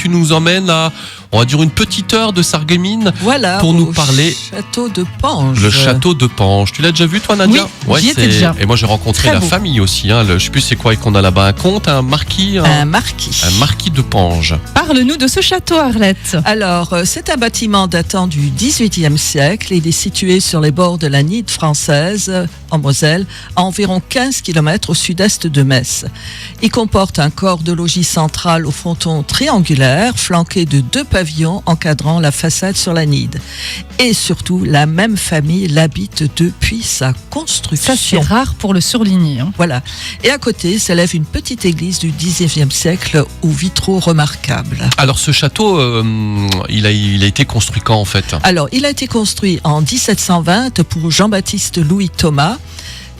Tu nous emmènes à, on va dire, une petite heure de Sarreguemines pour nous parler château de Pange. Le château de Pange. Tu l'as déjà vu toi, Nadia? Oui, j'y étais déjà. Et moi j'ai rencontré Très la beau. famille aussi. Je sais plus c'est quoi qu'on a là-bas. Un comte, un marquis. Un marquis. Un marquis de Pange. Parle-nous de ce château, Arlette. Alors, c'est un bâtiment datant du XVIIIe siècle. Il est situé sur les bords de la Nide française, en Moselle, à environ 15 km au sud-est de Metz. Il comporte un corps de logis central au fronton triangulaire, flanqué de 2 pavillons encadrant la façade sur la Nide. Et surtout, la même famille l'habite depuis sa construction. Ça, c'est rare pour le surligner. Voilà. Et à côté s'élève une petite église du XIXe siècle aux vitraux remarquables. Alors ce château, il a été construit quand en fait? Alors, il a été construit en 1720 pour Jean-Baptiste Louis Thomas,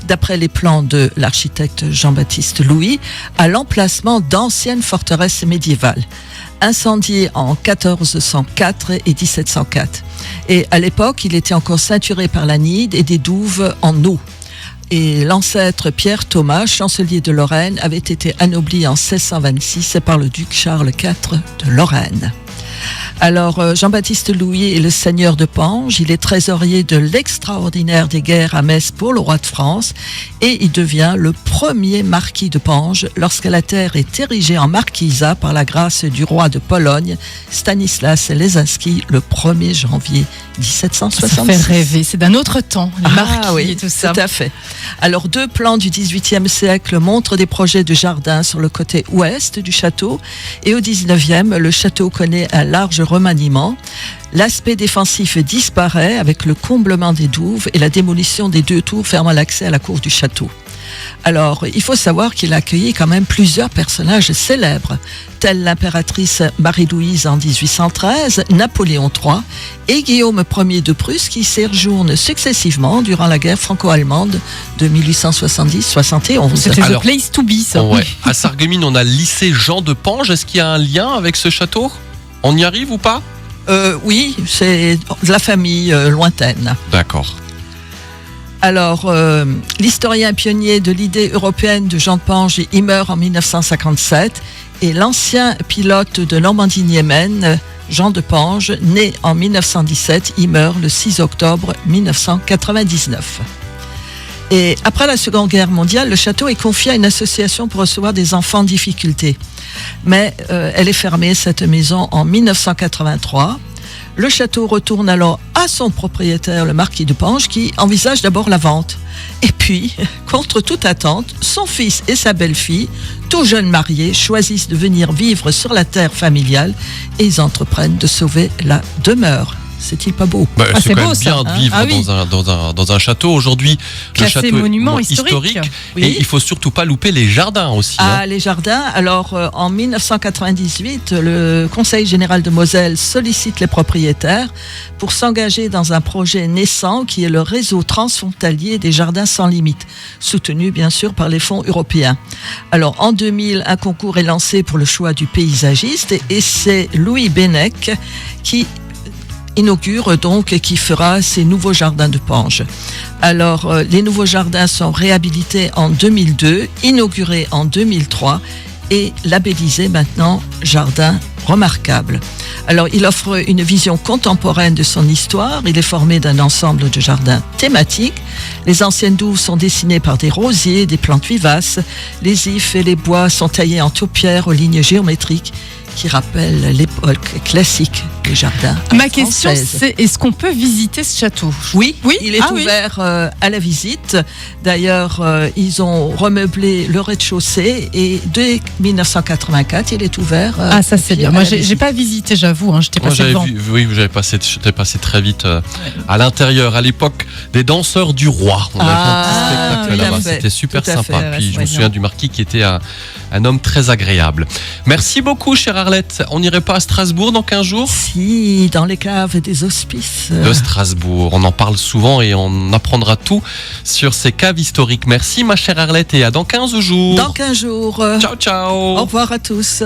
d'après les plans de l'architecte Jean-Baptiste Louis, à l'emplacement d'anciennes forteresses médiévales, incendiées en 1404 et 1704. Et à l'époque, il était encore ceinturé par la Nide et des douves en eau. Et l'ancêtre Pierre Thomas, chancelier de Lorraine, avait été anobli en 1626 par le duc Charles IV de Lorraine. Alors, Jean-Baptiste Louis est le seigneur de Pange, il est trésorier de l'extraordinaire des guerres à Metz pour le roi de France et il devient le premier marquis de Pange lorsque la terre est érigée en marquisat par la grâce du roi de Pologne, Stanislas Lesinski, le 1er janvier 1766. Ça fait rêver, c'est d'un autre temps, les marquis oui, et tout ça. Tout à fait. Alors, 2 plans du XVIIIe siècle montrent des projets de jardin sur le côté ouest du château et au XIXe, le château connaît un large remaniement. L'aspect défensif disparaît avec le comblement des douves et la démolition des 2 tours fermant l'accès à la cour du château. Alors, il faut savoir qu'il a accueilli quand même plusieurs personnages célèbres, tels l'impératrice Marie-Louise en 1813, Napoléon III et Guillaume Ier de Prusse qui séjournent successivement durant la guerre franco-allemande de 1870-71. C'était the place to be, ça. Ouais. À Sarreguemines, on a le lycée Jean de Pange. Est-ce qu'il y a un lien avec ce château? On y arrive ou pas? Oui, c'est de la famille lointaine. D'accord. Alors, l'historien pionnier de l'idée européenne de Jean de Pange, il meurt en 1957 et l'ancien pilote de Normandie-Niemen, Jean de Pange, né en 1917, il meurt le 6 octobre 1999. Et après la Seconde Guerre mondiale, le château est confié à une association pour recevoir des enfants en difficulté. Mais elle est fermée, cette maison, en 1983. Le château retourne alors à son propriétaire, le marquis de Pange, qui envisage d'abord la vente. Et puis, contre toute attente, son fils et sa belle-fille, tout jeunes mariés, choisissent de venir vivre sur la terre familiale et ils entreprennent de sauver la demeure. C'est-il pas beau? C'est quand beau, même ça, bien de vivre dans un château. Aujourd'hui, le Classé château monument est historique. Oui. Et il faut surtout pas louper les jardins aussi. Les jardins. Alors, en 1998, le Conseil général de Moselle sollicite les propriétaires pour s'engager dans un projet naissant qui est le réseau transfrontalier des jardins sans limite, soutenu bien sûr par les fonds européens. Alors, en 2000, un concours est lancé pour le choix du paysagiste et c'est Louis Bennec qui inaugure donc et qui fera ces nouveaux jardins de Pange. Alors, les nouveaux jardins sont réhabilités en 2002, inaugurés en 2003 et labellisés maintenant jardin remarquable. Alors, il offre une vision contemporaine de son histoire. Il est formé d'un ensemble de jardins thématiques. Les anciennes douves sont dessinées par des rosiers, des plantes vivaces. Les ifs et les bois sont taillés en tourbières aux lignes géométriques qui rappellent l'époque classique des jardins. Ma question, c'est est-ce qu'on peut visiter ce château? Oui, il est ouvert à la visite. D'ailleurs, ils ont remeublé le rez-de-chaussée et dès 1984, il est ouvert. Ça c'est bien. Moi, j'ai pas visité, j'avoue. J'étais passé devant. J'étais passé très vite à l'intérieur. À l'époque des danseurs du roi, on a fait un petit spectacle là-bas. C'était super sympa. Puis je me souviens du marquis qui était un homme très agréable. Merci beaucoup, chère Arlette. On n'irait pas à Strasbourg dans 15 jours? Si, dans les caves des hospices. De Strasbourg. On en parle souvent et on apprendra tout sur ces caves historiques. Merci, ma chère Arlette, et à dans 15 jours. Dans 15 jours. Ciao, ciao. Au revoir à tous.